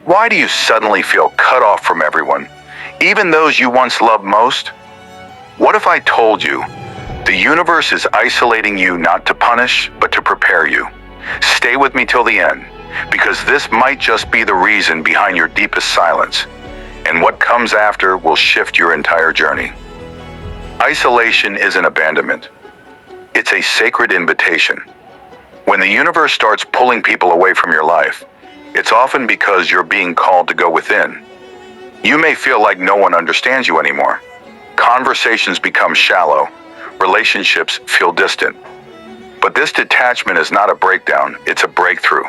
Why do you suddenly feel cut off from everyone, even those you once loved most? What if I told you the universe is isolating you not to punish, but to prepare you? Stay with me till the end, because this might just be the reason behind your deepest silence, and what comes after will shift your entire journey. Isolation isn't abandonment. It's a sacred invitation. When the universe starts pulling people away from your life, it's often because you're being called to go within. You may feel like no one understands you anymore. Conversations become shallow. Relationships feel distant. But this detachment is not a breakdown, it's a breakthrough.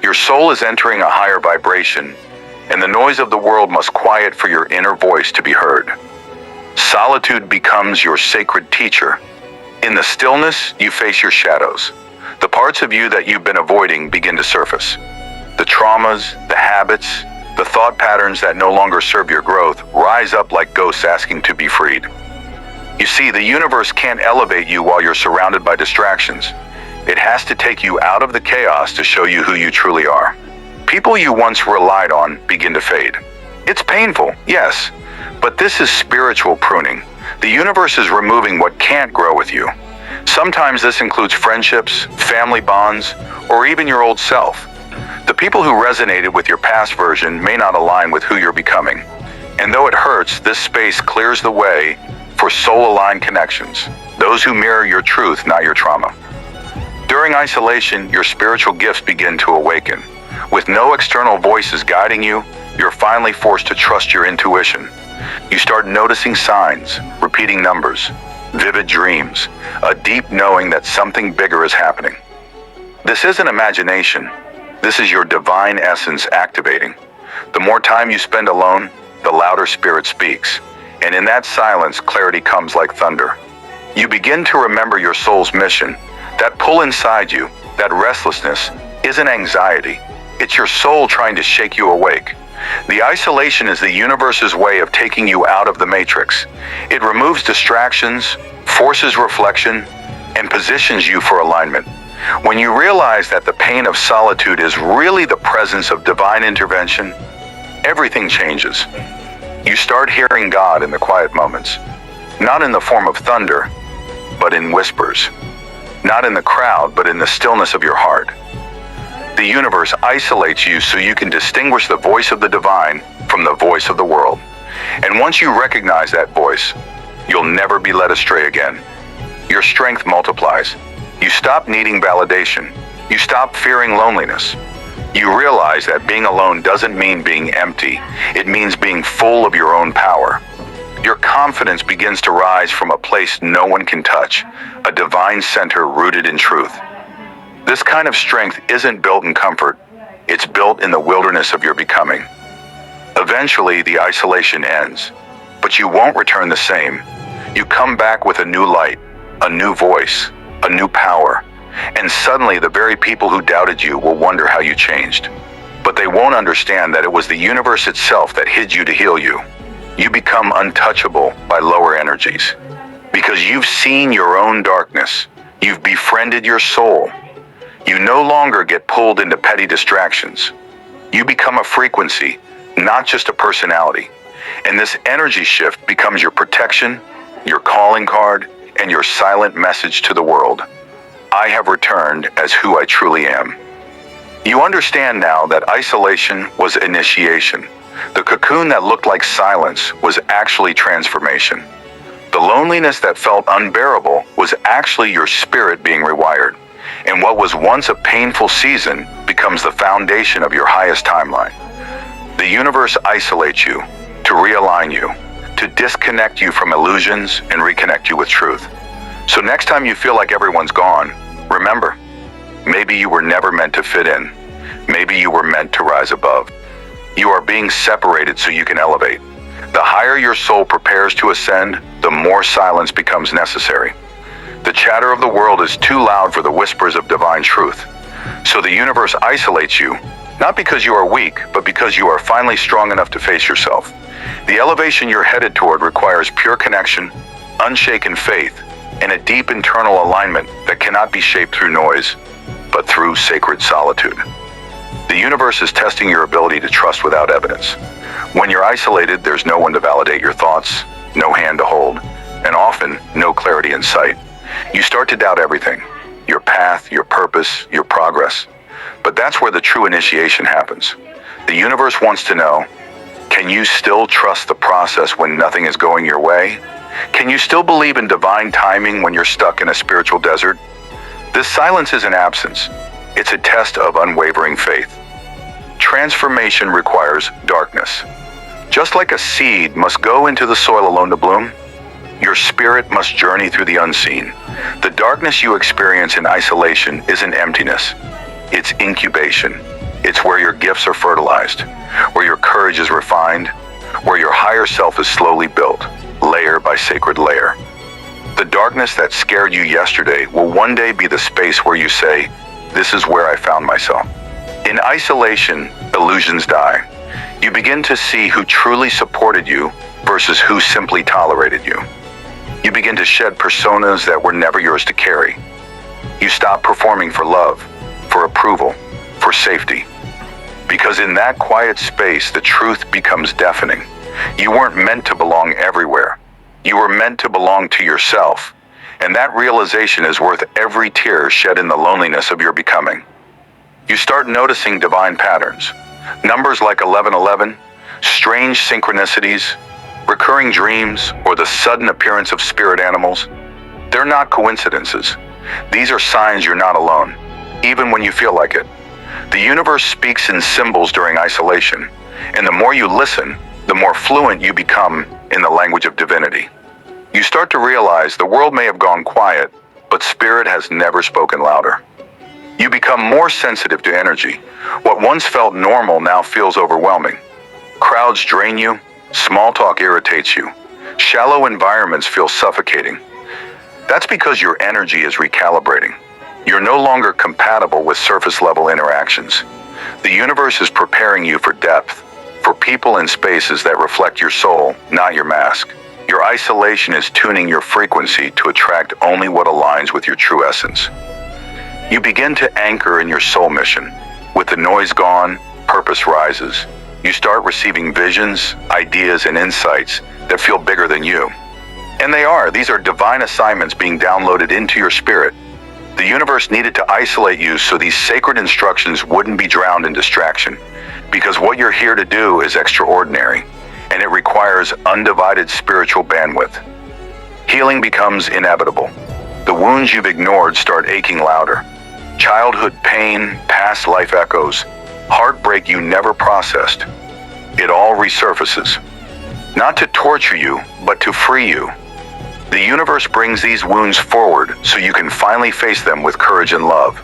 Your soul is entering a higher vibration, and the noise of the world must quiet for your inner voice to be heard. Solitude becomes your sacred teacher. In the stillness, you face your shadows. The parts of you that you've been avoiding begin to surface. The traumas, the habits, the thought patterns that no longer serve your growth rise up like ghosts asking to be freed. You see, the universe can't elevate you while you're surrounded by distractions. It has to take you out of the chaos to show you who you truly are. People you once relied on begin to fade. It's painful, yes, but this is spiritual pruning. The universe is removing what can't grow with you. Sometimes this includes friendships, family bonds, or even your old self. The people who resonated with your past version may not align with who you're becoming. And though it hurts, this space clears the way for soul-aligned connections, those who mirror your truth, not your trauma. During isolation, your spiritual gifts begin to awaken. With no external voices guiding you, you're finally forced to trust your intuition. You start noticing signs, repeating numbers, vivid dreams, a deep knowing that something bigger is happening. This isn't imagination. This is your divine essence activating. The more time you spend alone, the louder spirit speaks. And in that silence, clarity comes like thunder. You begin to remember your soul's mission. That pull inside you, that restlessness, isn't anxiety. It's your soul trying to shake you awake. The isolation is the universe's way of taking you out of the matrix. It removes distractions, forces reflection, and positions you for alignment. When you realize that the pain of solitude is really the presence of divine intervention, everything changes. You start hearing God in the quiet moments, not in the form of thunder, but in whispers. Not in the crowd, but in the stillness of your heart. The universe isolates you so you can distinguish the voice of the divine from the voice of the world. And once you recognize that voice, you'll never be led astray again. Your strength multiplies. You stop needing validation. You stop fearing loneliness. You realize that being alone doesn't mean being empty. It means being full of your own power. Your confidence begins to rise from a place no one can touch, a divine center rooted in truth. This kind of strength isn't built in comfort. It's built in the wilderness of your becoming. Eventually, the isolation ends, but you won't return the same. You come back with a new light, a new voice, a new power, and suddenly the very people who doubted you will wonder how you changed. But they won't understand that it was the universe itself that hid you to heal you. You become untouchable by lower energies. Because you've seen your own darkness, you've befriended your soul. You no longer get pulled into petty distractions. You become a frequency, not just a personality. And this energy shift becomes your protection, your calling card, and your silent message to the world. I have returned as who I truly am. You understand now that isolation was initiation. The cocoon that looked like silence was actually transformation. The loneliness that felt unbearable was actually your spirit being rewired. And what was once a painful season becomes the foundation of your highest timeline. The universe isolates you to realign you, to disconnect you from illusions and reconnect you with truth. So next time you feel like everyone's gone, remember, maybe you were never meant to fit in. Maybe you were meant to rise above. You are being separated so you can elevate. The higher your soul prepares to ascend, the more silence becomes necessary. The chatter of the world is too loud for the whispers of divine truth. So the universe isolates you, not because you are weak, but because you are finally strong enough to face yourself. The elevation you're headed toward requires pure connection, unshaken faith, and a deep internal alignment that cannot be shaped through noise, but through sacred solitude. The universe is testing your ability to trust without evidence. When you're isolated, there's no one to validate your thoughts, no hand to hold, and often no clarity in sight. You start to doubt everything, your path, your purpose, your progress. But that's where the true initiation happens. The universe wants to know, can you still trust the process when nothing is going your way? Can you still believe in divine timing when you're stuck in a spiritual desert? This silence isn't absence. It's a test of unwavering faith. Transformation requires darkness. Just like a seed must go into the soil alone to bloom, your spirit must journey through the unseen. The darkness you experience in isolation isn't emptiness. It's incubation. It's where your gifts are fertilized, where your courage is refined, where your higher self is slowly built, layer by sacred layer. The darkness that scared you yesterday will one day be the space where you say, "This is where I found myself." In isolation, illusions die. You begin to see who truly supported you versus who simply tolerated you. You begin to shed personas that were never yours to carry. You stop performing for love, for approval, for safety. Because in that quiet space, the truth becomes deafening. You weren't meant to belong everywhere. You were meant to belong to yourself. And that realization is worth every tear shed in the loneliness of your becoming. You start noticing divine patterns. Numbers like 1111, strange synchronicities, recurring dreams, or the sudden appearance of spirit animals. They're not coincidences. These are signs you're not alone, even when you feel like it. The universe speaks in symbols during isolation, and the more you listen, the more fluent you become in the language of divinity. You start to realize the world may have gone quiet, but spirit has never spoken louder. You become more sensitive to energy. What once felt normal now feels overwhelming. Crowds drain you, small talk irritates you, shallow environments feel suffocating. That's because your energy is recalibrating. You're no longer compatible with surface-level interactions. The universe is preparing you for depth, for people and spaces that reflect your soul, not your mask. Your isolation is tuning your frequency to attract only what aligns with your true essence. You begin to anchor in your soul mission. With the noise gone, purpose rises. You start receiving visions, ideas, and insights that feel bigger than you. And they are. These are divine assignments being downloaded into your spirit. The universe needed to isolate you so these sacred instructions wouldn't be drowned in distraction. Because what you're here to do is extraordinary, and it requires undivided spiritual bandwidth. Healing becomes inevitable. The wounds you've ignored start aching louder. Childhood pain, past life echoes, heartbreak you never processed. It all resurfaces. Not to torture you, but to free you. The universe brings these wounds forward so you can finally face them with courage and love.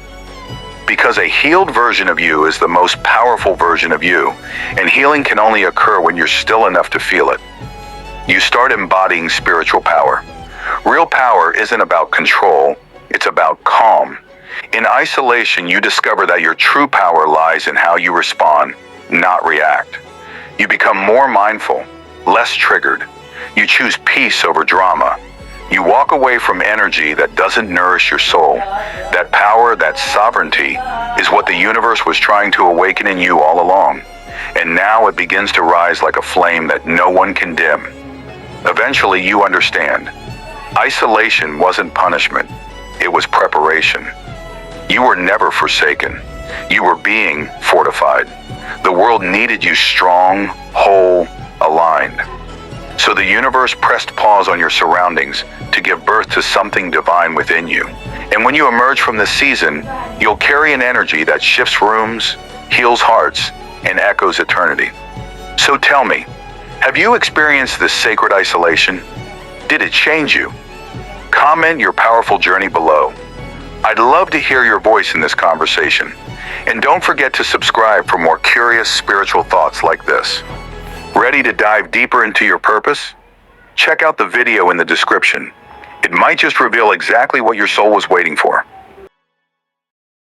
Because a healed version of you is the most powerful version of you, and healing can only occur when you're still enough to feel it. You start embodying spiritual power. Real power isn't about control, it's about calm. In isolation, you discover that your true power lies in how you respond, not react. You become more mindful, less triggered. You choose peace over drama. You walk away from energy that doesn't nourish your soul. That power, that sovereignty, is what the universe was trying to awaken in you all along. And now it begins to rise like a flame that no one can dim. Eventually, you understand. Isolation wasn't punishment. It was preparation. You were never forsaken. You were being fortified. The world needed you strong, whole, aligned. So the universe pressed pause on your surroundings to give birth to something divine within you. And when you emerge from this season, you'll carry an energy that shifts rooms, heals hearts, and echoes eternity. So tell me, have you experienced this sacred isolation? Did it change you? Comment your powerful journey below. I'd love to hear your voice in this conversation. And don't forget to subscribe for more curious spiritual thoughts like this. Ready to dive deeper into your purpose? Check out the video in the description. It might just reveal exactly what your soul was waiting for.